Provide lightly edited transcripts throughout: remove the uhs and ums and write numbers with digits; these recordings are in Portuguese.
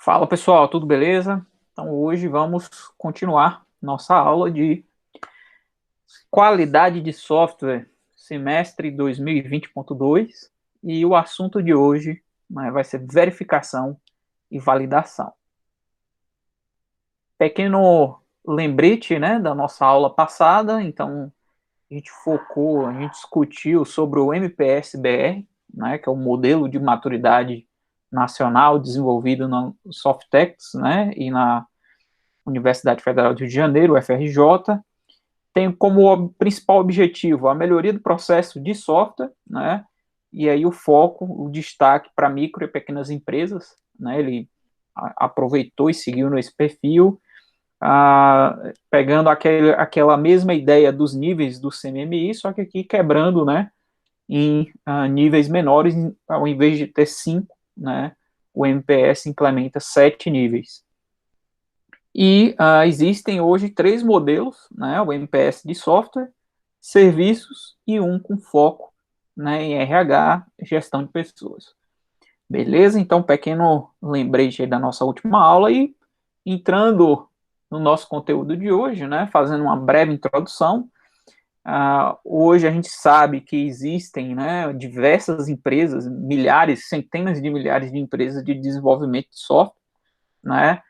Fala pessoal, tudo beleza? Então hoje vamos continuar nossa aula de qualidade de software, semestre 2020.2, e o assunto de hoje, né, vai ser verificação e validação. Pequeno lembrete, né, da nossa aula passada. Então a gente discutiu sobre o MPS-BR, né, que é o modelo de maturidade nacional desenvolvido na Softex, né, e na Universidade Federal do Rio de Janeiro, UFRJ. Tem como principal objetivo a melhoria do processo de software, né? E aí o foco, o destaque para micro e pequenas empresas, né? Ele aproveitou e seguiu nesse perfil, pegando aquela mesma ideia dos níveis do CMMI, só que aqui quebrando, né? Em níveis menores, ao invés de ter 5, né? O MPS implementa 7 níveis. E existem hoje 3 modelos, né, o MPS de software, serviços e um com foco, né, em RH, gestão de pessoas. Beleza? Então, pequeno lembrete aí da nossa última aula e entrando no nosso conteúdo de hoje, né, fazendo uma breve introdução. Hoje a gente sabe que existem, né, diversas empresas, milhares, centenas de milhares de empresas de desenvolvimento de software, né?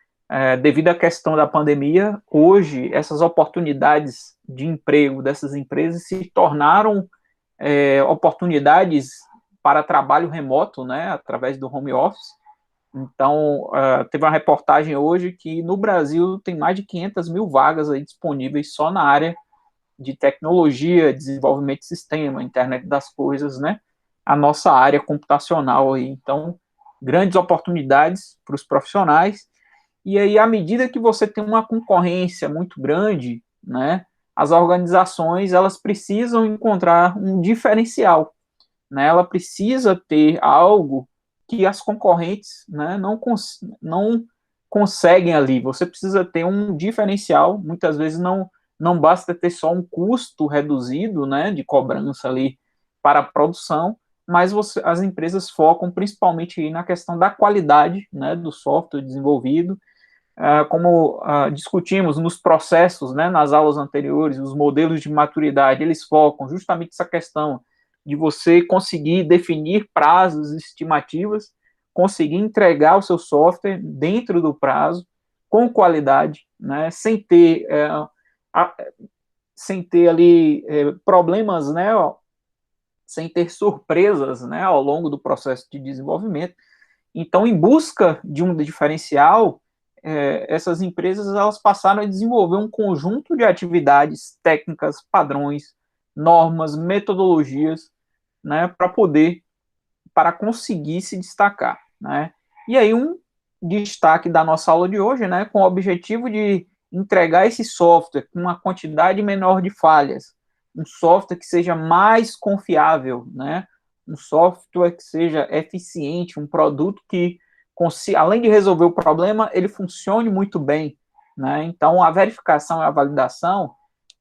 Devido à questão da pandemia, hoje essas oportunidades de emprego dessas empresas se tornaram oportunidades para trabalho remoto, né, através do home office. Então, teve uma reportagem hoje que no Brasil tem mais de 500 mil vagas aí disponíveis só na área de tecnologia, desenvolvimento de sistema, internet das coisas, né? A nossa área computacional aí. Então, grandes oportunidades para os profissionais. E aí, à medida que você tem uma concorrência muito grande, né, as organizações elas precisam encontrar um diferencial, né? Ela precisa ter algo que as concorrentes, né, não conseguem ali. Você precisa ter um diferencial. Muitas vezes não basta ter só um custo reduzido, né, de cobrança ali para a produção, mas as empresas focam principalmente na questão da qualidade, né, do software desenvolvido. Como discutimos nos processos, né, nas aulas anteriores, os modelos de maturidade, eles focam justamente essa questão de você conseguir definir prazos, estimativas, conseguir entregar o seu software dentro do prazo, com qualidade, né, sem ter ali problemas, né, ó, sem ter surpresas, né, ao longo do processo de desenvolvimento. Então, em busca de um diferencial, essas empresas elas passaram a desenvolver um conjunto de atividades técnicas, padrões, normas, metodologias, né, para conseguir se destacar, né? E aí um destaque da nossa aula de hoje, né, com o objetivo de entregar esse software com uma quantidade menor de falhas, um software que seja mais confiável, né? Um software que seja eficiente, um produto que além de resolver o problema, ele funcione muito bem, né? Então a verificação e a validação,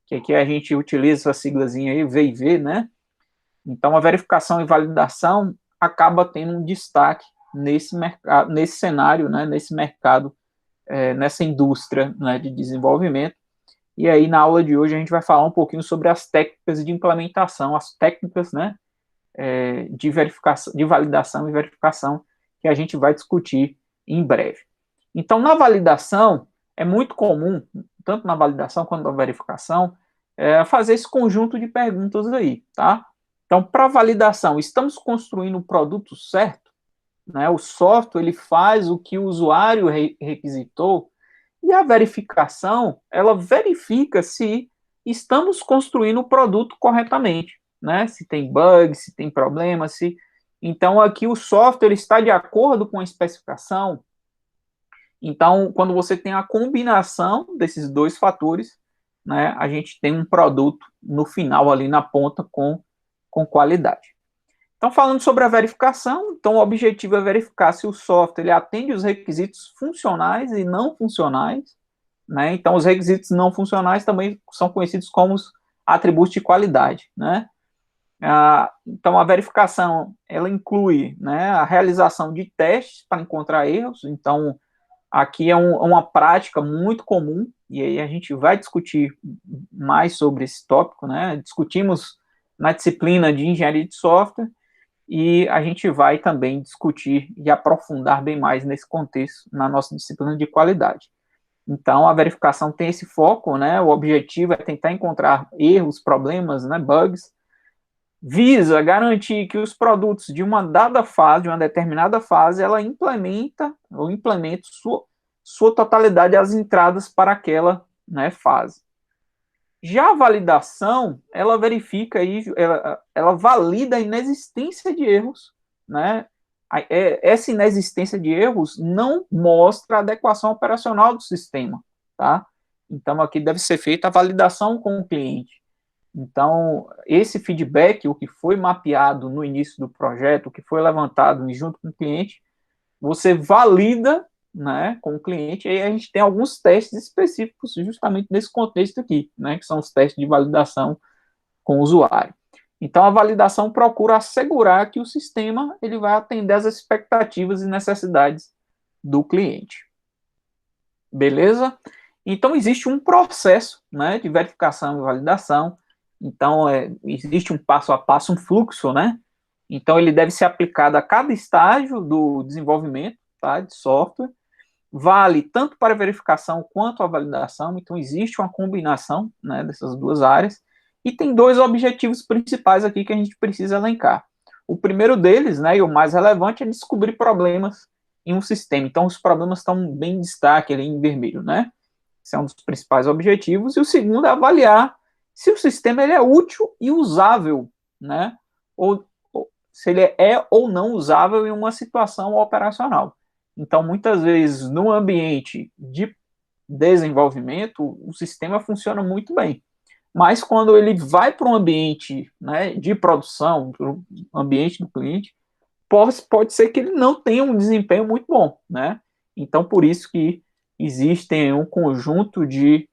que aqui a gente utiliza essa siglazinha aí, V&V, né? Então, a verificação e validação acaba tendo um destaque nesse mercado, nesse cenário, né, nesse mercado, nessa indústria, né, de desenvolvimento. E aí, na aula de hoje, a gente vai falar um pouquinho sobre as técnicas de implementação, as técnicas, né, de verificação, de validação e verificação, que a gente vai discutir em breve. Então, na validação, é muito comum, tanto na validação quanto na verificação, fazer esse conjunto de perguntas aí, tá? Então, para validação, estamos construindo o produto certo? Né? O software ele faz o que o usuário requisitou, e a verificação, ela verifica se estamos construindo o produto corretamente, né? Se tem bug, se tem problema, se... Então, aqui o software está de acordo com a especificação. Então, quando você tem a combinação desses dois fatores, né, a gente tem um produto no final ali na ponta com qualidade. Então, falando sobre a verificação, então o objetivo é verificar se o software ele atende os requisitos funcionais e não funcionais, né? Então, os requisitos não funcionais também são conhecidos como os atributos de qualidade, né? Então, a verificação, ela inclui, né, a realização de testes para encontrar erros. Então, aqui é uma prática muito comum, e aí a gente vai discutir mais sobre esse tópico, né? Discutimos na disciplina de engenharia de software, e a gente vai também discutir e aprofundar bem mais nesse contexto na nossa disciplina de qualidade. Então, a verificação tem esse foco, né? O objetivo é tentar encontrar erros, problemas, né, bugs, visa garantir que os produtos de uma dada fase, de uma determinada fase, ela implementa sua totalidade as entradas para aquela, né, fase. Já a validação, ela verifica aí, ela valida a inexistência de erros, né? Essa inexistência de erros não mostra a adequação operacional do sistema, tá? Então, aqui deve ser feita a validação com o cliente. Então, esse feedback, o que foi mapeado no início do projeto, o que foi levantado junto com o cliente, você valida, né, com o cliente, e aí a gente tem alguns testes específicos justamente nesse contexto aqui, né, que são os testes de validação com o usuário. Então, a validação procura assegurar que o sistema ele vai atender às expectativas e necessidades do cliente. Beleza? Então, existe um processo, né, de verificação e validação. Então, existe um passo a passo, um fluxo, né? Então, ele deve ser aplicado a cada estágio do desenvolvimento, tá, de software. Vale tanto para a verificação quanto a validação. Então, existe uma combinação, né, dessas duas áreas. E tem dois objetivos principais aqui que a gente precisa elencar. O primeiro deles, né, e o mais relevante, é descobrir problemas em um sistema. Então, os problemas estão bem em destaque ali em vermelho, né? Esse é um dos principais objetivos. E o segundo é avaliar se o sistema ele é útil e usável, né? Ou se ele é ou não usável em uma situação operacional. Então, muitas vezes, no ambiente de desenvolvimento, o sistema funciona muito bem. Mas quando ele vai para um ambiente, né, de produção, para o ambiente do cliente, pode ser que ele não tenha um desempenho muito bom, né? Então, por isso que existem um conjunto de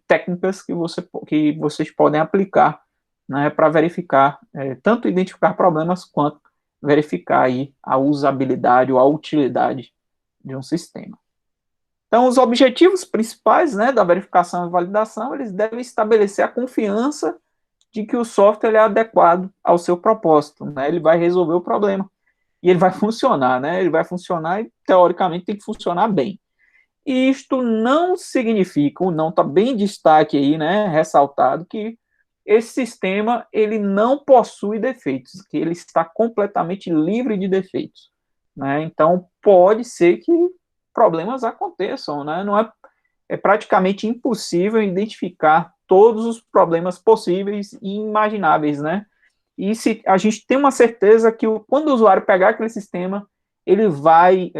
técnicas que vocês podem aplicar, né, para verificar, tanto identificar problemas quanto verificar aí a usabilidade ou a utilidade de um sistema. Então, os objetivos principais, né, da verificação e validação, eles devem estabelecer a confiança de que o software é adequado ao seu propósito, né? Ele vai resolver o problema e ele vai funcionar, né? Ele vai funcionar e, teoricamente, tem que funcionar bem. E isto não significa, ou não está bem em destaque aí, né, ressaltado, que esse sistema ele não possui defeitos, que ele está completamente livre de defeitos, né? Então, pode ser que problemas aconteçam, né? Não é praticamente impossível identificar todos os problemas possíveis e imagináveis, né? E se a gente tem uma certeza que quando o usuário pegar aquele sistema, ele vai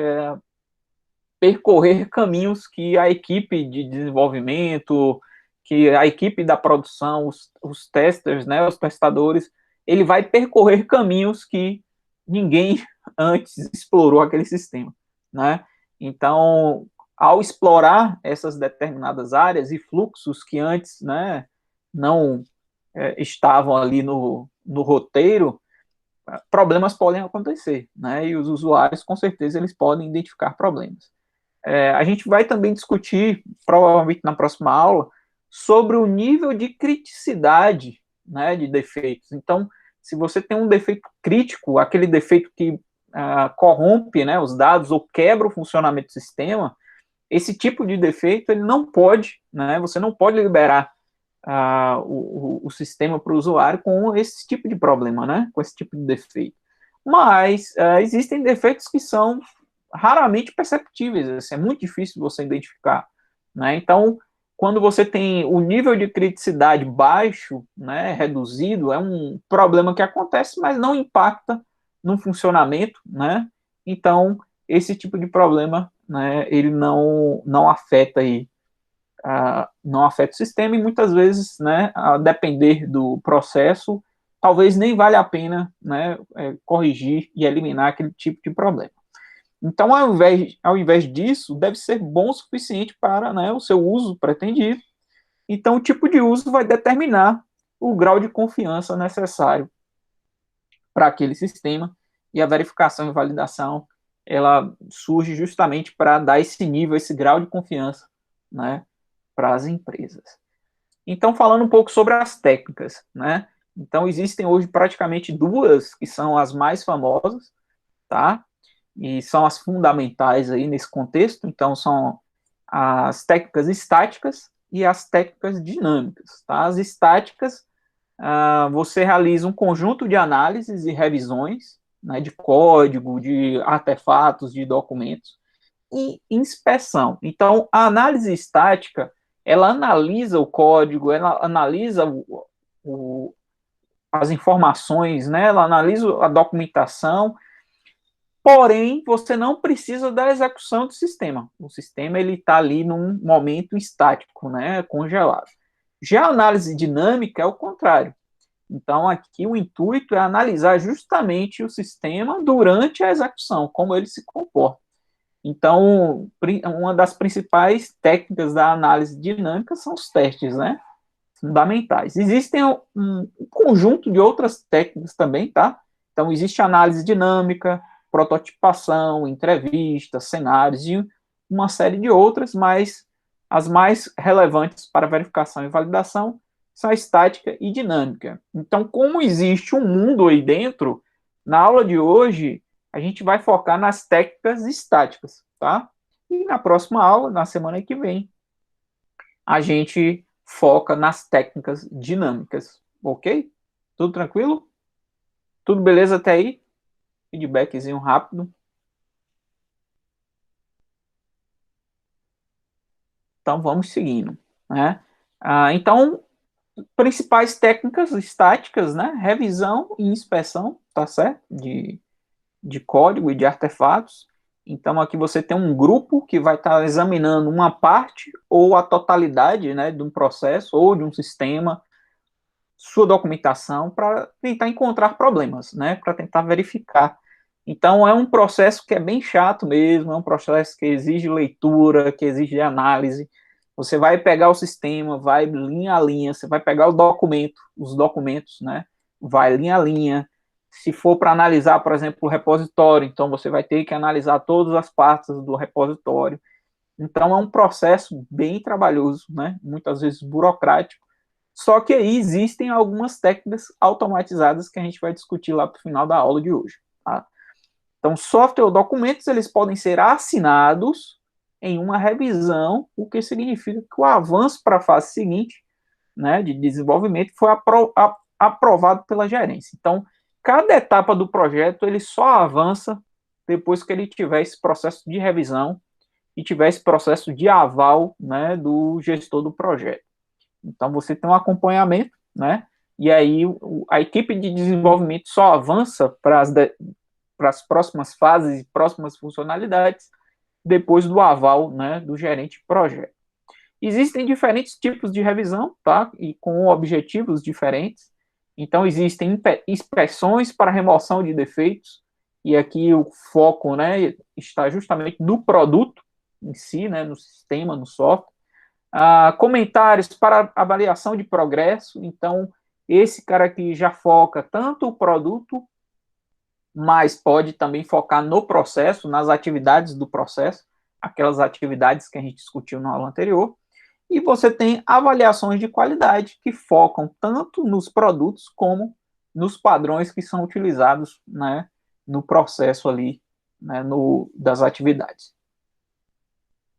percorrer caminhos que a equipe de desenvolvimento, que a equipe da produção, os testers, né, os testadores, ele vai percorrer caminhos que ninguém antes explorou aquele sistema, né? Então, ao explorar essas determinadas áreas e fluxos que antes, né, não estavam ali no roteiro, problemas podem acontecer, né? E os usuários, com certeza, eles podem identificar problemas. A gente vai também discutir, provavelmente na próxima aula, sobre o nível de criticidade, né, de defeitos. Então, se você tem um defeito crítico, aquele defeito que corrompe, né, os dados ou quebra o funcionamento do sistema, esse tipo de defeito ele não pode, né, você não pode liberar o sistema para o usuário com esse tipo de problema, né, com esse tipo de defeito. Mas existem defeitos que são raramente perceptíveis, assim, é muito difícil você identificar, né? Então, quando você tem o nível de criticidade baixo, né, reduzido, é um problema que acontece, mas não impacta no funcionamento, né? Então, esse tipo de problema, né, ele não afeta aí, não afeta o sistema e muitas vezes, né, a depender do processo, talvez nem vale a pena, né, corrigir e eliminar aquele tipo de problema. Então, ao invés disso, deve ser bom o suficiente para, né, o seu uso pretendido. Então, o tipo de uso vai determinar o grau de confiança necessário para aquele sistema e a verificação e validação ela surge justamente para dar esse nível, esse grau de confiança, né, para as empresas. Então, falando um pouco sobre as técnicas, né? Então, existem hoje praticamente duas que são as mais famosas, tá? E são as fundamentais aí nesse contexto. Então, são as técnicas estáticas e as técnicas dinâmicas, tá? As estáticas, você realiza um conjunto de análises e revisões, né, de código, de artefatos, de documentos, e inspeção. Então, a análise estática, ela analisa o código, ela analisa as informações, né, ela analisa a documentação, porém, você não precisa da execução do sistema. O sistema ele está ali num momento estático, né, congelado. Já a análise dinâmica é o contrário. Então, aqui o intuito é analisar justamente o sistema durante a execução, como ele se comporta. Então, uma das principais técnicas da análise dinâmica são os testes, né? Fundamentais. Existem um conjunto de outras técnicas também, tá? Então, existe análise dinâmica, prototipação, entrevistas, cenários e uma série de outras, mas as mais relevantes para verificação e validação são a estática e dinâmica. Então, como existe um mundo aí dentro, na aula de hoje, a gente vai focar nas técnicas estáticas, tá? E na próxima aula, na semana que vem, a gente foca nas técnicas dinâmicas, ok? Tudo tranquilo? Tudo beleza até aí? Feedbackzinho rápido. Então vamos seguindo, né? Então, principais técnicas estáticas, né? Revisão e inspeção, tá certo? De código e de artefatos. Então, aqui você tem um grupo que vai estar examinando uma parte ou a totalidade, né, de um processo ou de um sistema, sua documentação, para tentar encontrar problemas, né, para tentar verificar. Então, é um processo que é bem chato mesmo, é um processo que exige leitura, que exige análise. Você vai pegar o sistema, vai linha a linha, você vai pegar o documento, os documentos, né, vai linha a linha. Se for para analisar, por exemplo, o repositório, então você vai ter que analisar todas as partes do repositório. Então, é um processo bem trabalhoso, né, muitas vezes burocrático. Só que aí existem algumas técnicas automatizadas que a gente vai discutir lá para o final da aula de hoje. Tá? Então, software ou documentos, eles podem ser assinados em uma revisão, o que significa que o avanço para a fase seguinte, né, de desenvolvimento foi aprovado pela gerência. Então, cada etapa do projeto, ele só avança depois que ele tiver esse processo de revisão e tiver esse processo de aval, né, do gestor do projeto. Então, você tem um acompanhamento, né, e aí a equipe de desenvolvimento só avança para as próximas fases e próximas funcionalidades depois do aval, né, do gerente de projeto. Existem diferentes tipos de revisão, tá? E com objetivos diferentes. Então, existem inspeções para remoção de defeitos, e aqui o foco, né, está justamente no produto em si, né, no sistema, no software. Comentários para avaliação de progresso. Então, esse cara aqui já foca tanto o produto, mas pode também focar no processo, nas atividades do processo, aquelas atividades que a gente discutiu na aula anterior. E você tem avaliações de qualidade que focam tanto nos produtos como nos padrões que são utilizados, né, no processo ali, né, das atividades.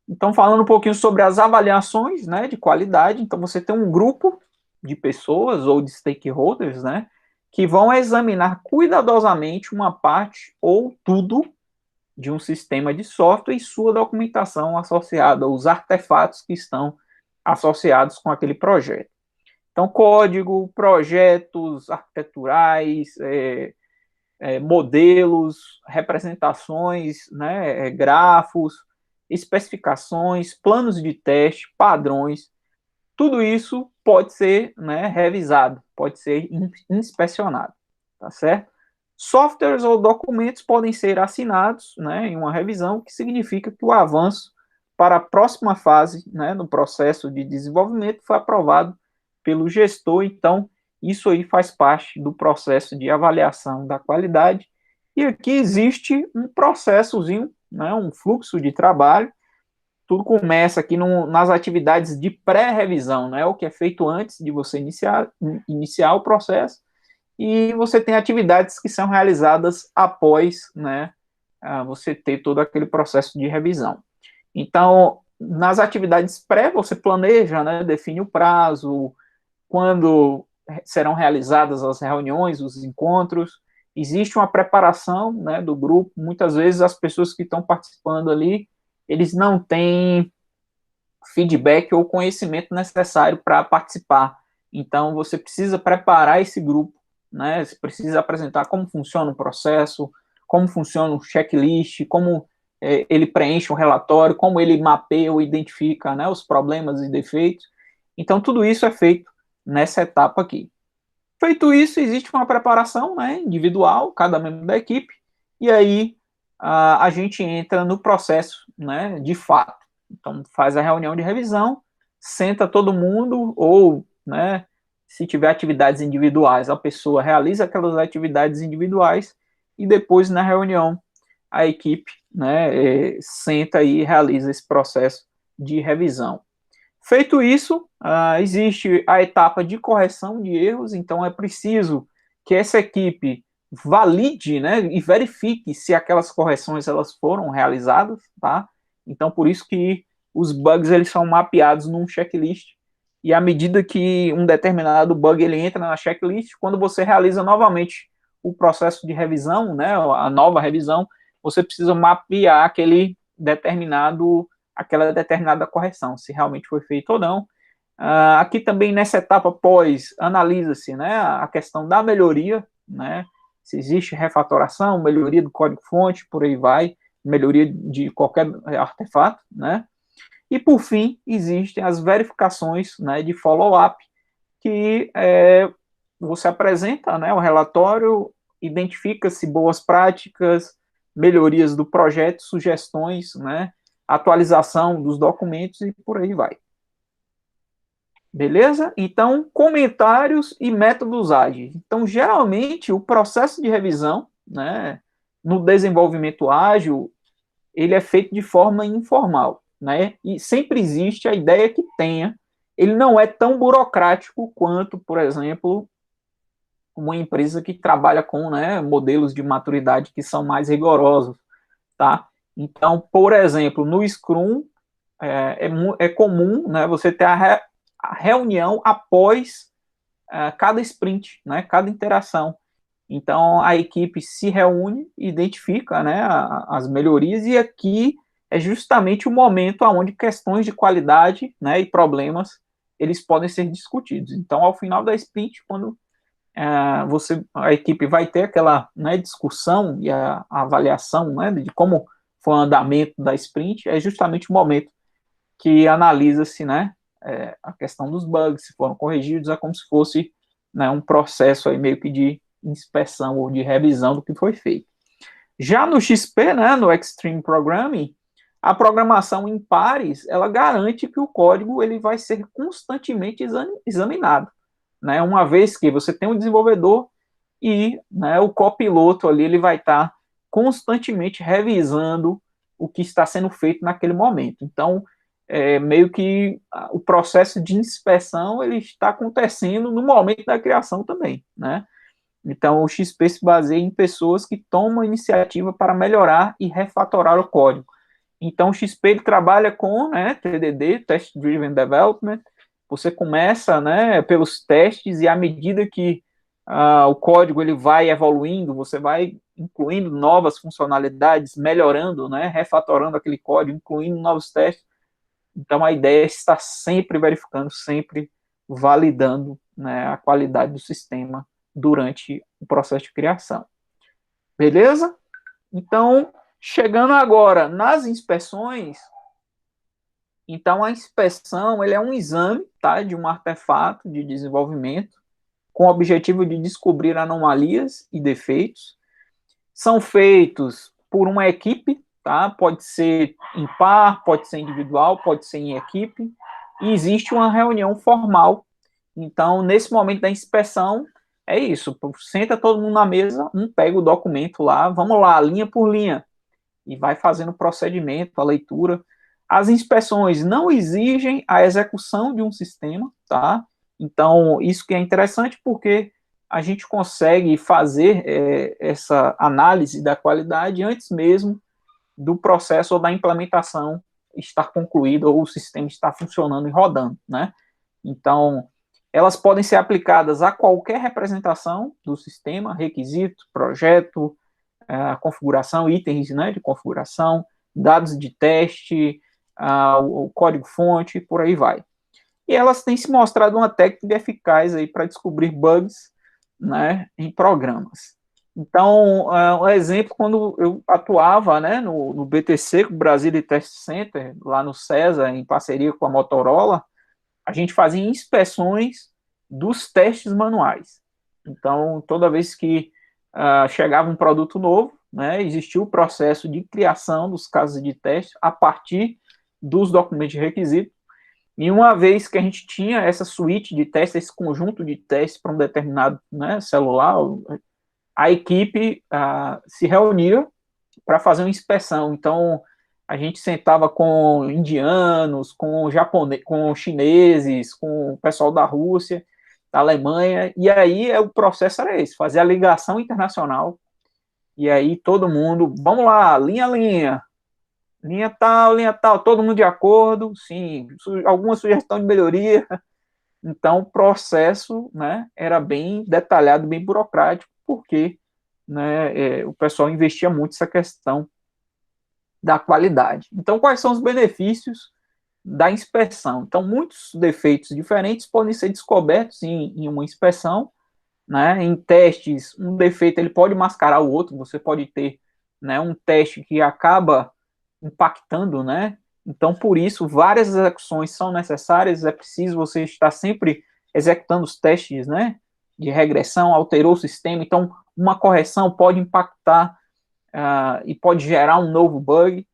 Então, falando um pouquinho sobre as avaliações, né, de qualidade, então você tem um grupo de pessoas ou de stakeholders, né, que vão examinar cuidadosamente uma parte ou tudo de um sistema de software e sua documentação associada, os artefatos que estão associados com aquele projeto. Então, código, projetos arquiteturais, modelos, representações, né, grafos, especificações, planos de teste, padrões, tudo isso pode ser, né, revisado, pode ser inspecionado, tá certo? Softwares ou documentos podem ser assinados, né, em uma revisão, que significa que o avanço para a próxima fase, né, no processo de desenvolvimento foi aprovado pelo gestor. Então, isso aí faz parte do processo de avaliação da qualidade E aqui existe um processozinho, né, um fluxo de trabalho. Tudo começa aqui nas atividades de pré-revisão, né, o que é feito antes de você iniciar o processo, e você tem atividades que são realizadas após, né, você ter todo aquele processo de revisão. Então, nas atividades pré, você planeja, né, define o prazo, quando serão realizadas as reuniões, os encontros, existe uma preparação, né, do grupo. Muitas vezes as pessoas que estão participando ali, eles não têm feedback ou conhecimento necessário para participar. Então, você precisa preparar esse grupo, né? Você precisa apresentar como funciona o processo, como funciona o checklist, como ele preenche um relatório, como ele mapeia ou identifica, né, os problemas e defeitos. Então, tudo isso é feito nessa etapa aqui. Feito isso, existe uma preparação, né, individual, cada membro da equipe, e aí a gente entra no processo, né, de fato. Então, faz a reunião de revisão, senta todo mundo, ou, né, se tiver atividades individuais, a pessoa realiza aquelas atividades individuais, e depois, na reunião, a equipe, né, senta e realiza esse processo de revisão. Feito isso, existe a etapa de correção de erros, então é preciso que essa equipe valide, né, e verifique se aquelas correções elas foram realizadas, tá? Então, por isso que os bugs eles são mapeados num checklist, e à medida que um determinado bug ele entra na checklist, quando você realiza novamente o processo de revisão, né, a nova revisão, você precisa mapear aquela determinada correção, se realmente foi feito ou não. Aqui também nessa etapa pós, analisa-se, né, a questão da melhoria, né, se existe refatoração, melhoria do código-fonte, por aí vai, melhoria de qualquer artefato, né, e por fim, existem as verificações, né, de follow-up, que você apresenta, né, o relatório, identifica-se boas práticas, melhorias do projeto, sugestões, né, atualização dos documentos e por aí vai. Beleza? Então, comentários e métodos ágeis. Então, geralmente, o processo de revisão, né, no desenvolvimento ágil, ele é feito de forma informal, né? E sempre existe a ideia que tenha. Ele não é tão burocrático quanto, por exemplo, uma empresa que trabalha com, né, modelos de maturidade que são mais rigorosos, tá? Então, por exemplo, no Scrum, é comum, né, você ter a reunião após cada sprint, né, cada interação. Então, a equipe se reúne, identifica, né, as melhorias, e aqui é justamente o momento onde questões de qualidade, né, e problemas eles podem ser discutidos. Então, ao final da sprint, quando a equipe vai ter aquela, né, discussão e a avaliação, né, de como foi o andamento da sprint, é justamente o momento que analisa-se, né, a questão dos bugs, se foram corrigidos, é como se fosse, né, um processo aí meio que de inspeção ou de revisão do que foi feito. Já no XP, né, no Extreme Programming, a programação em pares, ela garante que o código ele vai ser constantemente examinado, né, uma vez que você tem um desenvolvedor e, né, o copiloto ali, ele vai estar constantemente revisando o que está sendo feito naquele momento. Então, meio que o processo de inspeção ele está acontecendo no momento da criação também, né? Então, o XP se baseia em pessoas que tomam iniciativa para melhorar e refatorar o código. Então, o XP ele trabalha com, né, TDD, Test Driven Development. Você começa, né, pelos testes, e à medida que o código ele vai evoluindo, você vai incluindo novas funcionalidades, melhorando, né, refatorando aquele código, incluindo novos testes. Então, a ideia é estar sempre verificando, sempre validando, né, a qualidade do sistema durante o processo de criação. Beleza? Então, chegando agora nas inspeções, então a inspeção ele é um exame, tá, de um artefato de desenvolvimento com o objetivo de descobrir anomalias e defeitos. São feitos por uma equipe, tá? Pode ser em par, pode ser individual, pode ser em equipe, e existe uma reunião formal. Então, nesse momento da inspeção, é isso, senta todo mundo na mesa, um pega o documento lá, vamos lá, linha por linha, e vai fazendo o procedimento, a leitura. As inspeções não exigem a execução de um sistema, tá? Então, isso que é interessante porque a gente consegue fazer essa análise da qualidade antes mesmo do processo ou da implementação estar concluída ou o sistema estar funcionando e rodando, né? Então, elas podem ser aplicadas a qualquer representação do sistema, requisito, projeto, configuração, itens, né, de configuração, dados de teste, o código-fonte, por aí vai. E elas têm se mostrado uma técnica eficaz aí para descobrir bugs, né, em programas. Então, um exemplo, quando eu atuava, né, no BTC, o Brasil Test Center, lá no CESA, em parceria com a Motorola, a gente fazia inspeções dos testes manuais. Então, toda vez que chegava um produto novo, né, existia o processo de criação dos casos de teste a partir dos documentos de requisito. E uma vez que a gente tinha essa suíte de testes, esse conjunto de testes para um determinado, né, celular, a equipe se reunia para fazer uma inspeção. Então, a gente sentava com indianos, com japoneses, com chineses, com o pessoal da Rússia, da Alemanha, e aí o processo era esse, fazer a ligação internacional, e aí todo mundo, vamos lá, linha a linha tal, todo mundo de acordo, sim, alguma sugestão de melhoria. Então, o processo, né, era bem detalhado, bem burocrático, porque, né, o pessoal investia muito nessa questão da qualidade. Então, quais são os benefícios da inspeção? Então, muitos defeitos diferentes podem ser descobertos em uma inspeção, né? Em testes, um defeito ele pode mascarar o outro, você pode ter, né, um teste que acaba impactando, né? Então, por isso, várias execuções são necessárias, é preciso você estar sempre executando os testes, né, de regressão, alterou o sistema, então uma correção pode impactar e pode gerar um novo bug.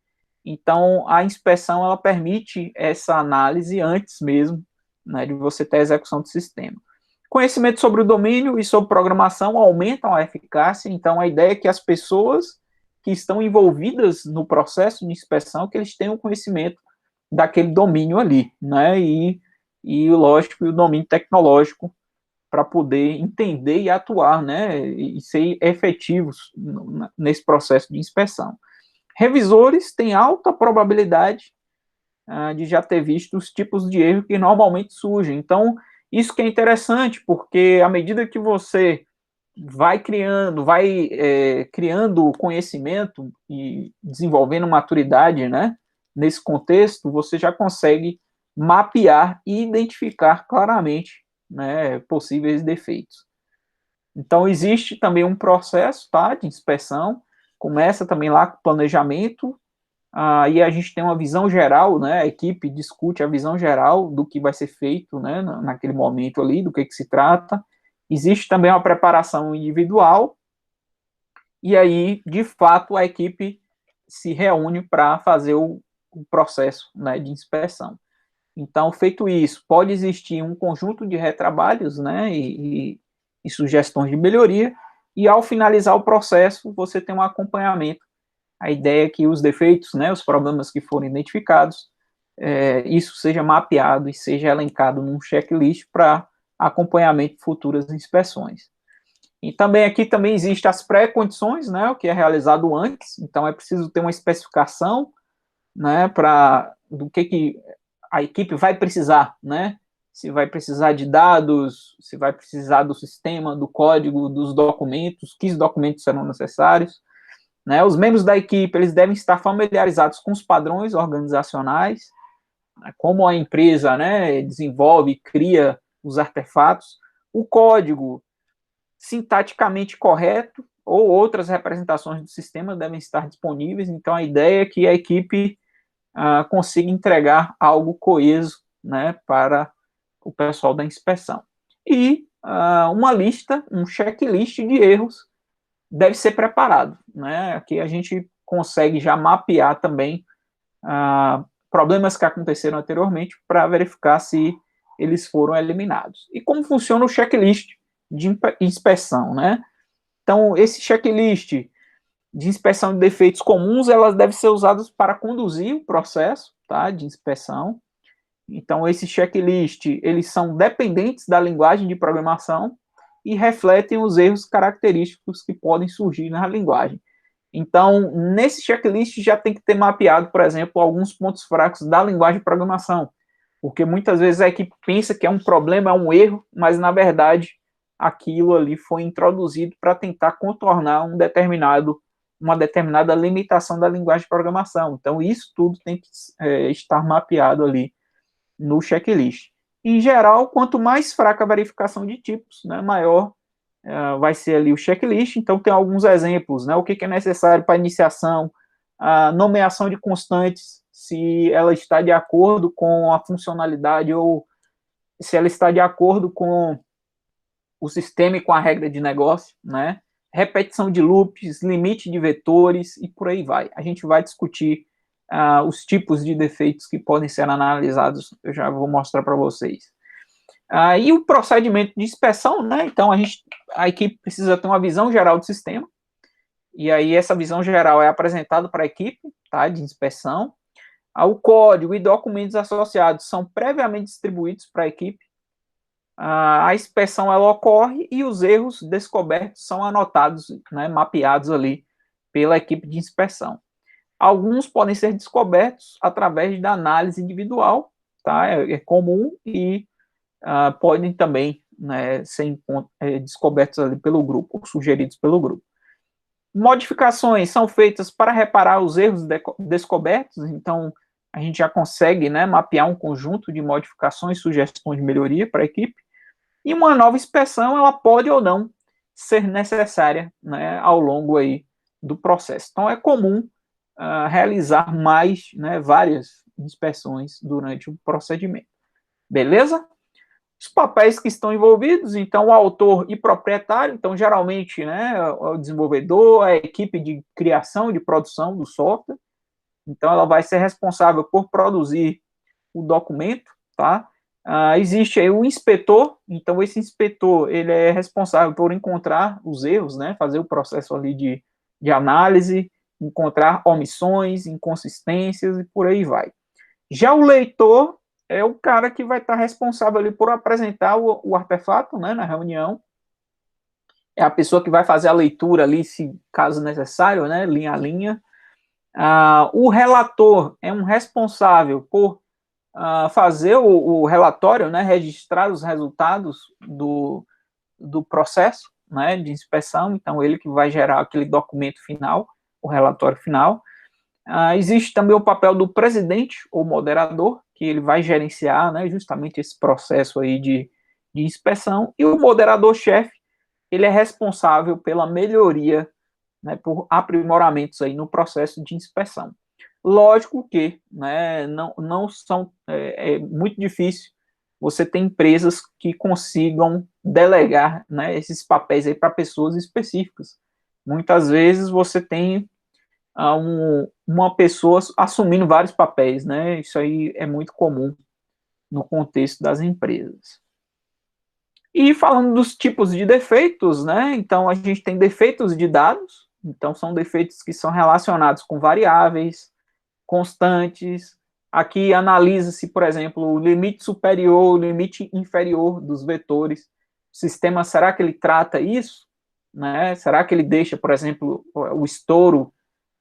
Então, a inspeção ela permite essa análise antes mesmo, né, de você ter a execução do sistema. Conhecimento sobre o domínio e sobre programação aumentam a eficácia, então a ideia é que as pessoas que estão envolvidas no processo de inspeção, que eles tenham conhecimento daquele domínio ali, né, e lógico, o domínio tecnológico para poder entender e atuar, né, e ser efetivos nesse processo de inspeção. Revisores têm alta probabilidade de já ter visto os tipos de erro que normalmente surgem. Então, isso que é interessante, porque à medida que você vai criando conhecimento e desenvolvendo maturidade, né, nesse contexto, você já consegue mapear e identificar claramente, né, possíveis defeitos. Então, existe também um processo, tá, de inspeção, começa também lá com planejamento, e a gente tem uma visão geral, né, a equipe discute a visão geral do que vai ser feito, né, naquele momento ali, do que se trata. Existe também uma preparação individual, e aí, de fato, a equipe se reúne para fazer o processo, né, de inspeção. Então, feito isso, pode existir um conjunto de retrabalhos, né, e sugestões de melhoria, e ao finalizar o processo, você tem um acompanhamento. A ideia é que os defeitos, né, os problemas que forem identificados, isso seja mapeado e seja elencado num checklist para acompanhamento de futuras inspeções. E também aqui também existem as pré-condições, né, o que é realizado antes, então é preciso ter uma especificação, né, para do que a equipe vai precisar, né, se vai precisar de dados, se vai precisar do sistema, do código, dos documentos, que documentos serão necessários, né. Os membros da equipe, eles devem estar familiarizados com os padrões organizacionais, né, como a empresa, né, desenvolve, cria os artefatos, o código sintaticamente correto ou outras representações do sistema devem estar disponíveis, então a ideia é que a equipe consiga entregar algo coeso, né, para o pessoal da inspeção. E uma lista, um checklist de erros deve ser preparado, né? Aqui a gente consegue já mapear também problemas que aconteceram anteriormente para verificar se eles foram eliminados. E como funciona o checklist de inspeção, né? Então, esse checklist de inspeção de defeitos comuns, elas devem ser usadas para conduzir o processo, tá, de inspeção. Então, esse checklist, eles são dependentes da linguagem de programação e refletem os erros característicos que podem surgir na linguagem. Então, nesse checklist já tem que ter mapeado, por exemplo, alguns pontos fracos da linguagem de programação, porque muitas vezes a equipe pensa que é um problema, é um erro, mas na verdade aquilo ali foi introduzido para tentar contornar uma determinada limitação da linguagem de programação. Então, isso tudo tem que estar mapeado ali no checklist. Em geral, quanto mais fraca a verificação de tipos, né, maior vai ser ali o checklist. Então, tem alguns exemplos, né, o que é necessário para iniciação, a nomeação de constantes, se ela está de acordo com a funcionalidade ou se ela está de acordo com o sistema e com a regra de negócio, né, repetição de loops, limite de vetores e por aí vai. A gente vai discutir os tipos de defeitos que podem ser analisados, eu já vou mostrar para vocês. E o procedimento de inspeção, né? Então a equipe precisa ter uma visão geral do sistema, e aí essa visão geral é apresentada para a equipe, tá, de inspeção. O código e documentos associados são previamente distribuídos para a equipe. A inspeção ela ocorre e os erros descobertos são anotados, né, mapeados ali pela equipe de inspeção. Alguns podem ser descobertos através da análise individual, tá? É comum e podem também, né, ser descobertos ali pelo grupo, ou sugeridos pelo grupo. Modificações são feitas para reparar os erros descobertos, então a gente já consegue, né, mapear um conjunto de modificações, sugestões de melhoria para a equipe, e uma nova inspeção, ela pode ou não ser necessária, né, ao longo aí do processo. Então é comum realizar mais, né, várias inspeções durante o procedimento. Beleza? Os papéis que estão envolvidos, então, o autor e proprietário, então, geralmente, né, o desenvolvedor, a equipe de criação e de produção do software, então, ela vai ser responsável por produzir o documento, tá? Existe aí o inspetor, então, esse inspetor, ele é responsável por encontrar os erros, né, fazer o processo ali de análise, encontrar omissões, inconsistências e por aí vai. Já o leitor é o cara que vai estar responsável ali por apresentar o artefato, né, na reunião. É a pessoa que vai fazer a leitura ali, se caso necessário, né, linha a linha. O relator é um responsável por fazer o relatório, né, registrar os resultados do processo, né, de inspeção. Então, ele que vai gerar aquele documento final, o relatório final. Existe também o papel do presidente ou moderador, que ele vai gerenciar, né, justamente esse processo aí de inspeção, e o moderador-chefe, ele é responsável pela melhoria, né, por aprimoramentos aí no processo de inspeção. Lógico que, né, não são, é muito difícil você ter empresas que consigam delegar, né, esses papéis aí para pessoas específicas. Muitas vezes você tem uma pessoa assumindo vários papéis, né? Isso aí é muito comum no contexto das empresas. E falando dos tipos de defeitos, né? Então a gente tem defeitos de dados, então são defeitos que são relacionados com variáveis, constantes. Aqui analisa-se, por exemplo, o limite superior, o limite inferior dos vetores. O sistema, será que ele trata isso? Né? Será que ele deixa, por exemplo, o estouro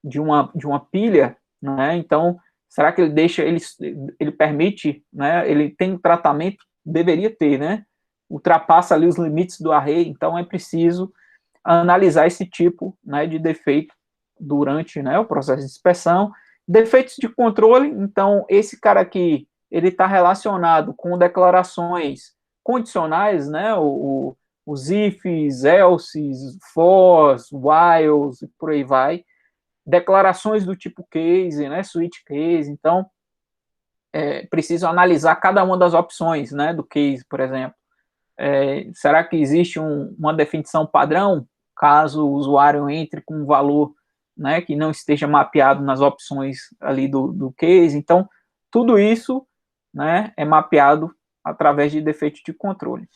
de uma pilha, né? Então, será que ele deixa, ele permite, né? Ele tem um tratamento, deveria ter, né? Ultrapassa ali os limites do array, então é preciso analisar esse tipo, né, de defeito durante, né, o processo de inspeção. Defeitos de controle, então esse cara aqui, ele está relacionado com declarações condicionais, né, os ifs, elses, fors, whiles, e por aí vai. Declarações do tipo case, né, switch case, então preciso analisar cada uma das opções, né, do case, por exemplo. Será que existe uma definição padrão, caso o usuário entre com um valor, né, que não esteja mapeado nas opções ali do case? Então, tudo isso, né, é mapeado através de defeitos de controle.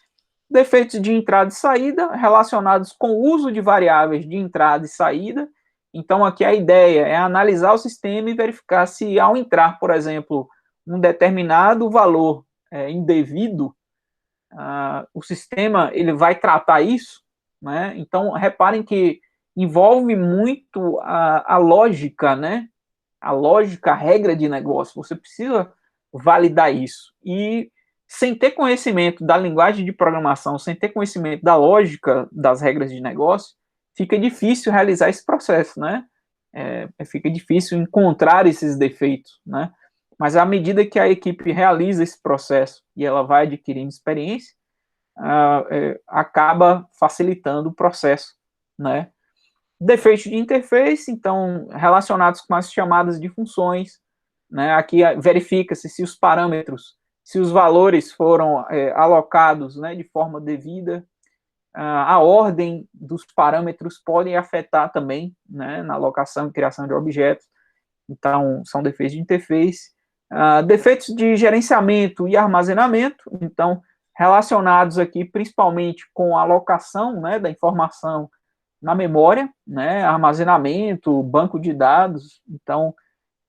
Defeitos de entrada e saída relacionados com o uso de variáveis de entrada e saída. Então, aqui a ideia é analisar o sistema e verificar se, ao entrar, por exemplo, um determinado valor indevido, o sistema ele vai tratar isso, né? Então, reparem que envolve muito a lógica, né? A lógica, a regra de negócio. Você precisa validar isso. E sem ter conhecimento da linguagem de programação, sem ter conhecimento da lógica das regras de negócio, fica difícil realizar esse processo, né? Fica difícil encontrar esses defeitos, né? Mas à medida que a equipe realiza esse processo e ela vai adquirindo experiência, acaba facilitando o processo, né? Defeitos de interface, então, relacionados com as chamadas de funções, né? Aqui verifica-se se os parâmetros, se os valores foram alocados, né, de forma devida. A ordem dos parâmetros pode afetar também, né, na alocação e criação de objetos. Então, são defeitos de interface. Defeitos de gerenciamento e armazenamento, então, relacionados aqui principalmente com a alocação, né, da informação na memória, né, armazenamento, banco de dados. Então,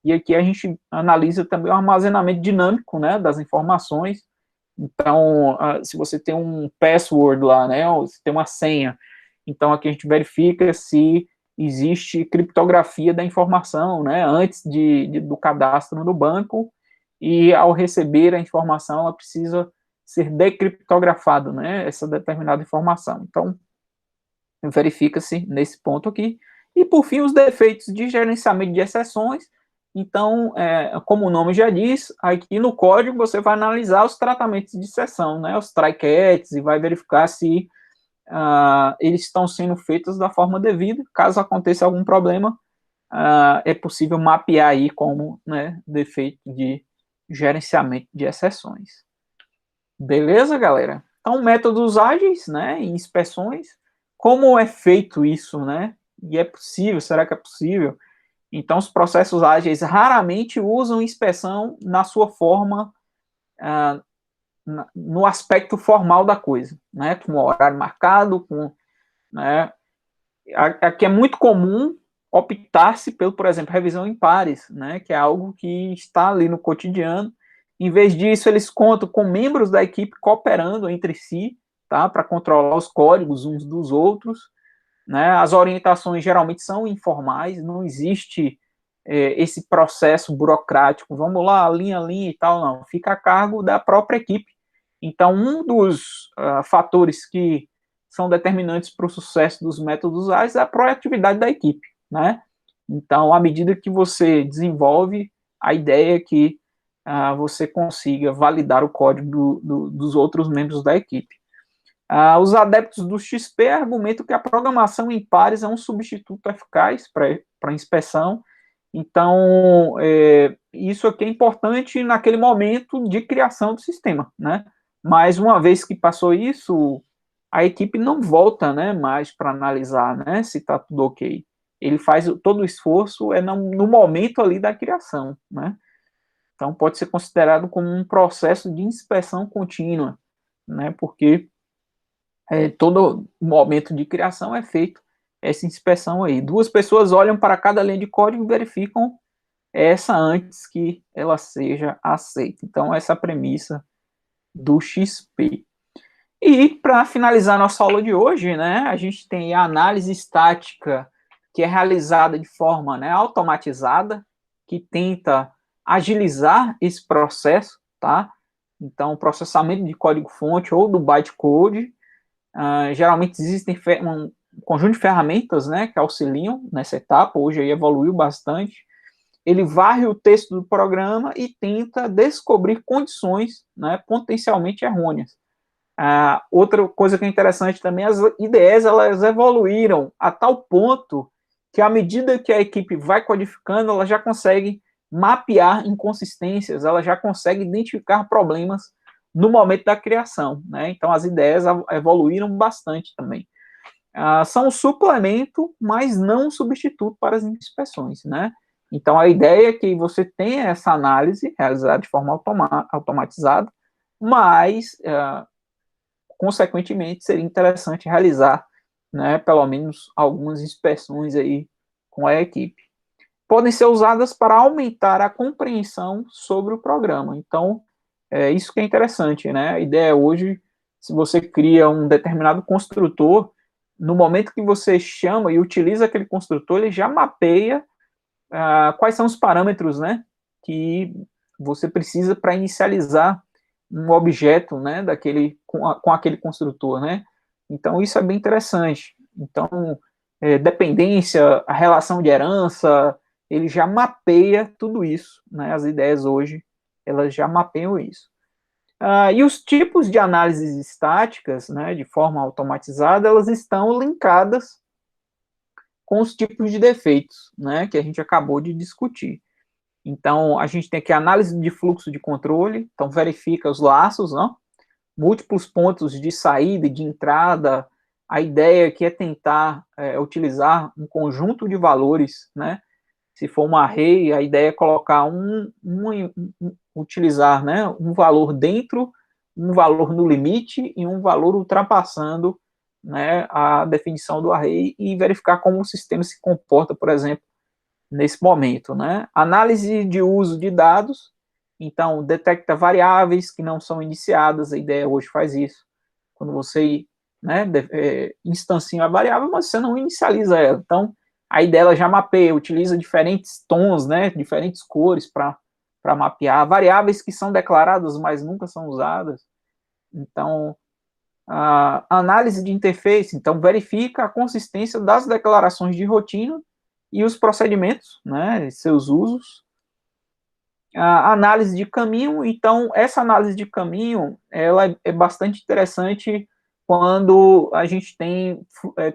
e aqui a gente analisa também o armazenamento dinâmico, né, das informações. Então, se você tem um password lá, né, ou se tem uma senha, então aqui a gente verifica se existe criptografia da informação, né, antes do cadastro no banco, e ao receber a informação, ela precisa ser decriptografada, né, essa determinada informação. Então, verifica-se nesse ponto aqui. E, por fim, os defeitos de gerenciamento de exceções. Então, como o nome já diz, aqui no código você vai analisar os tratamentos de exceção, né, os try-catches, e vai verificar se eles estão sendo feitos da forma devida. Caso aconteça algum problema, é possível mapear aí como, né, defeito de gerenciamento de exceções. Beleza, galera? Então, métodos ágeis, né, e inspeções. Como é feito isso, né? E é possível? Será que é possível? Então, os processos ágeis raramente usam inspeção na sua forma, no aspecto formal da coisa, né? Com o horário marcado, né? Aqui é muito comum optar-se pelo, por exemplo, revisão em pares, né? Que é algo que está ali no cotidiano. Em vez disso, eles contam com membros da equipe cooperando entre si, tá? Para controlar os códigos uns dos outros, né? As orientações geralmente são informais, não existe esse processo burocrático, vamos lá, linha e tal, não. Fica a cargo da própria equipe. Então, um dos fatores que são determinantes para o sucesso dos métodos ágeis é a proatividade da equipe, né? Então, à medida que você desenvolve, a ideia é que você consiga validar o código dos outros membros da equipe. Os adeptos do XP argumentam que a programação em pares é um substituto eficaz para inspeção. Então, isso aqui é importante naquele momento de criação do sistema, né? Mas uma vez que passou isso, a equipe não volta, né, mais para analisar, né, se está tudo ok. Ele faz todo o esforço no momento ali da criação, né? Então, pode ser considerado como um processo de inspeção contínua, né? Porque todo momento de criação é feito essa inspeção aí. Duas pessoas olham para cada linha de código e verificam essa antes que ela seja aceita. Então, essa é a premissa do XP. E, para finalizar nossa aula de hoje, né, a gente tem a análise estática, que é realizada de forma, né, automatizada, que tenta agilizar esse processo, tá? Então, o processamento de código-fonte ou do bytecode. Geralmente existem um conjunto de ferramentas, né, que auxiliam nessa etapa. Hoje aí evoluiu bastante. Ele varre o texto do programa e tenta descobrir condições, né, potencialmente errôneas. Outra coisa que é interessante também, as IDEs elas evoluíram a tal ponto que, à medida que a equipe vai codificando, ela já consegue mapear inconsistências, ela já consegue identificar problemas no momento da criação, né? Então, as ideias evoluíram bastante também. São um suplemento, mas não um substituto para as inspeções, né? Então, a ideia é que você tenha essa análise realizada de forma automatizada, mas consequentemente, seria interessante realizar, né, pelo menos algumas inspeções aí com a equipe. Podem ser usadas para aumentar a compreensão sobre o programa. Então, é isso que é interessante, né? A ideia hoje, se você cria um determinado construtor, no momento que você chama e utiliza aquele construtor, ele já mapeia quais são os parâmetros, né, que você precisa para inicializar um objeto, né, com aquele construtor, né. Então, isso é bem interessante. Então, dependência, a relação de herança, ele já mapeia tudo isso, né, as ideias hoje, elas já mapeiam isso. E os tipos de análises estáticas, né, de forma automatizada, elas estão linkadas com os tipos de defeitos, né, que a gente acabou de discutir. Então, a gente tem aqui a análise de fluxo de controle, então verifica os laços, não? Múltiplos pontos de saída e de entrada. A ideia aqui é tentar utilizar um conjunto de valores, né? Se for uma array, a ideia é colocar utilizar, né, um valor dentro, um valor no limite e um valor ultrapassando, né, a definição do array e verificar como o sistema se comporta, por exemplo, nesse momento, né? Análise de uso de dados, então detecta variáveis que não são iniciadas, a ideia hoje faz isso. Quando você, né, instancia a variável, mas você não inicializa ela. Então, a ideia ela já mapeia, utiliza diferentes tons, né, diferentes cores para mapear variáveis que são declaradas, mas nunca são usadas. Então, a análise de interface, então verifica a consistência das declarações de rotina e os procedimentos, né, seus usos. A análise de caminho, então, essa análise de caminho, ela é bastante interessante quando a gente tem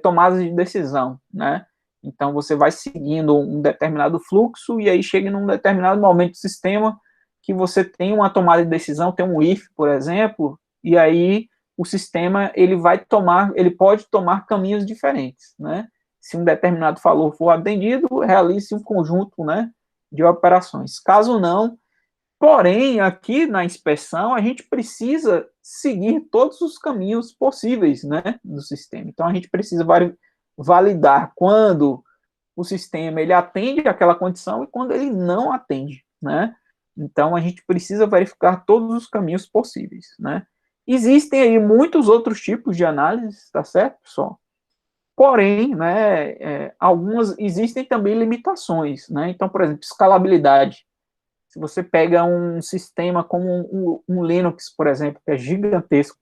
tomadas de decisão, né? Então, você vai seguindo um determinado fluxo e aí chega num determinado momento do sistema que você tem uma tomada de decisão, tem um if, por exemplo, e aí o sistema, ele pode tomar caminhos diferentes, né? Se um determinado valor for atendido, realize um conjunto, né, de operações. Caso não, porém, aqui na inspeção, a gente precisa seguir todos os caminhos possíveis, né, do sistema. Então, a gente precisa validar quando o sistema ele atende aquela condição e quando ele não atende, né? Então, a gente precisa verificar todos os caminhos possíveis, né? Existem aí muitos outros tipos de análise, tá certo, pessoal? Porém, né, algumas existem também limitações, né? Então, por exemplo, escalabilidade. Se você pega um sistema como um Linux, por exemplo, que é gigantesco,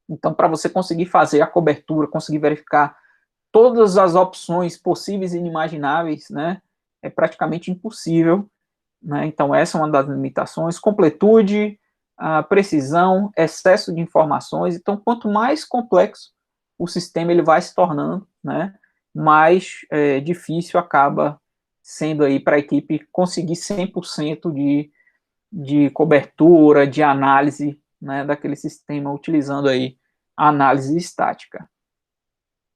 então para você conseguir fazer a cobertura, conseguir verificar todas as opções possíveis e inimagináveis, né, é praticamente impossível, né? Então essa é uma das limitações. Completude, a precisão, excesso de informações. Então quanto mais complexo o sistema ele vai se tornando, né, mais difícil acaba sendo aí para a equipe conseguir 100% de cobertura, de análise, né, daquele sistema utilizando aí a análise estática.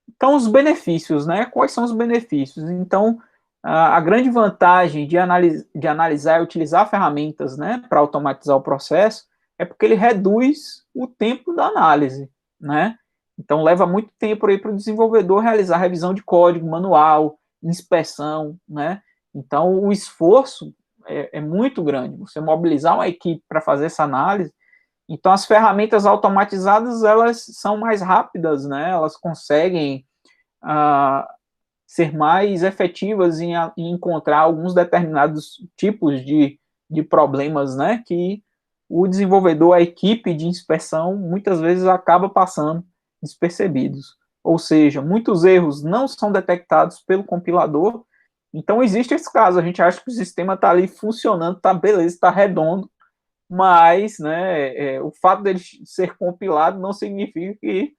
Então, os benefícios, né? Quais são os benefícios? Então, a grande vantagem de analisar e utilizar ferramentas, né, para automatizar o processo é porque ele reduz o tempo da análise, né? Então, leva muito tempo aí para o desenvolvedor realizar revisão de código manual, inspeção, né? Então, o esforço é muito grande. Você mobilizar uma equipe para fazer essa análise. Então, as ferramentas automatizadas, elas são mais rápidas, né? Elas conseguem ser mais efetivas em encontrar alguns determinados tipos de problemas, né? Que o desenvolvedor, a equipe de inspeção, muitas vezes acaba passando despercebidos. Ou seja, muitos erros não são detectados pelo compilador. Então, existe esse caso. A gente acha que o sistema está ali funcionando, está beleza, está redondo, mas né, o fato dele ser compilado não significa que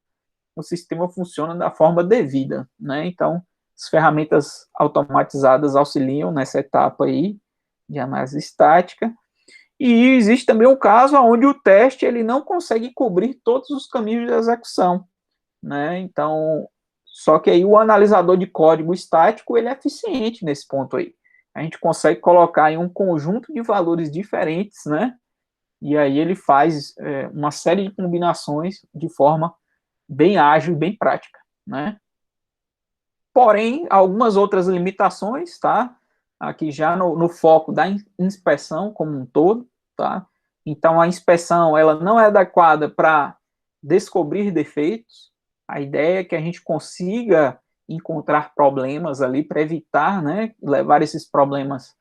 o sistema funciona da forma devida, né? Então, as ferramentas automatizadas auxiliam nessa etapa aí de análise estática. E existe também um caso onde o teste ele não consegue cobrir todos os caminhos de execução, né? Então, só que aí o analisador de código estático ele é eficiente nesse ponto aí. A gente consegue colocar em um conjunto de valores diferentes, né? e aí ele faz uma série de combinações de forma bem ágil e bem prática, né? Porém, algumas outras limitações, tá? Aqui já no foco da inspeção como um todo, tá? Então, a inspeção, ela não é adequada para descobrir defeitos. A ideia é que a gente consiga encontrar problemas ali para evitar, né, levar esses problemas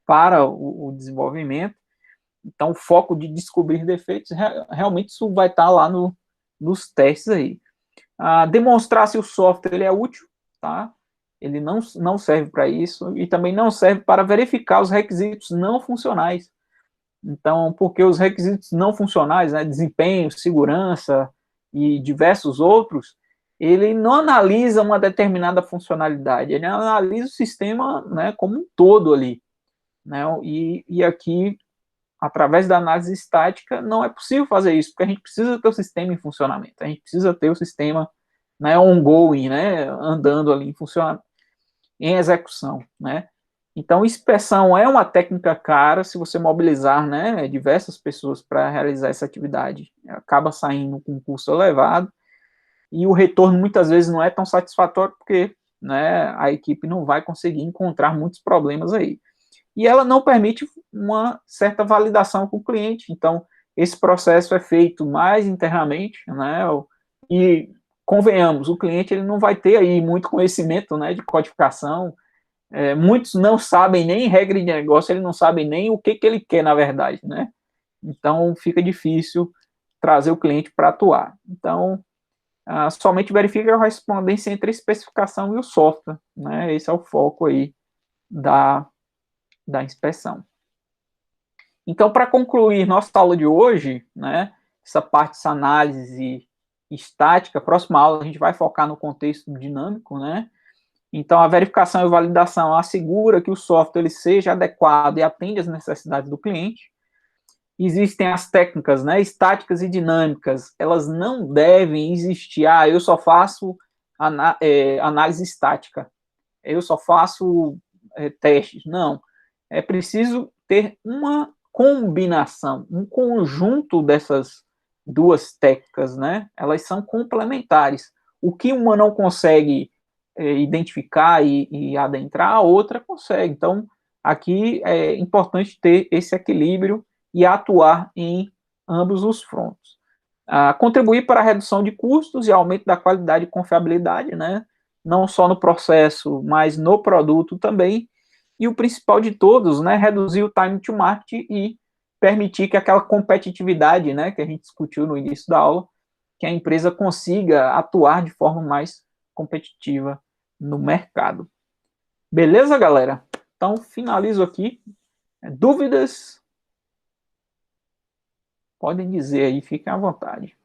para o desenvolvimento. Então, o foco de descobrir defeitos, realmente isso vai estar lá nos testes aí. Demonstrar se o software ele é útil, tá? Ele não serve para isso e também não serve para verificar os requisitos não funcionais. Então, porque os requisitos não funcionais, né, desempenho, segurança e diversos outros, ele não analisa uma determinada funcionalidade, ele analisa o sistema, né, como um todo ali, né? E aqui, através da análise estática, não é possível fazer isso, porque a gente precisa ter o sistema em funcionamento, a gente precisa ter o sistema, né, ongoing, né, andando ali em execução, né? Então, inspeção é uma técnica cara, se você mobilizar, né, diversas pessoas para realizar essa atividade, acaba saindo com um custo elevado, e o retorno muitas vezes não é tão satisfatório, porque, né, a equipe não vai conseguir encontrar muitos problemas aí. E ela não permite uma certa validação com o cliente, então, esse processo é feito mais internamente, né, e convenhamos, o cliente ele não vai ter aí muito conhecimento, né, de codificação, muitos não sabem nem regra de negócio, eles não sabem nem o que ele quer, na verdade, né? Então, fica difícil trazer o cliente para atuar. Então, somente verifica a correspondência entre a especificação e o software, né? Esse é o foco aí da inspeção. Então, para concluir nossa aula de hoje, né, essa parte dessa análise estática, próxima aula a gente vai focar no contexto dinâmico, né? Então, a verificação e validação assegura que o software ele seja adequado e atende às necessidades do cliente. Existem as técnicas, né, estáticas e dinâmicas. Elas não devem existir. Eu só faço análise estática. Eu só faço testes. Não. É preciso ter uma combinação, um conjunto dessas duas técnicas, né? Elas são complementares. O que uma não consegue identificar e adentrar, a outra consegue. Então, aqui é importante ter esse equilíbrio e atuar em ambos os frontos. Contribuir para a redução de custos e aumento da qualidade e confiabilidade, né? Não só no processo, mas no produto também. E o principal de todos, né? Reduzir o time to market e permitir que aquela competitividade, né? Que a gente discutiu no início da aula, que a empresa consiga atuar de forma mais competitiva no mercado. Beleza, galera? Então, finalizo aqui. Dúvidas? Podem dizer aí, fiquem à vontade.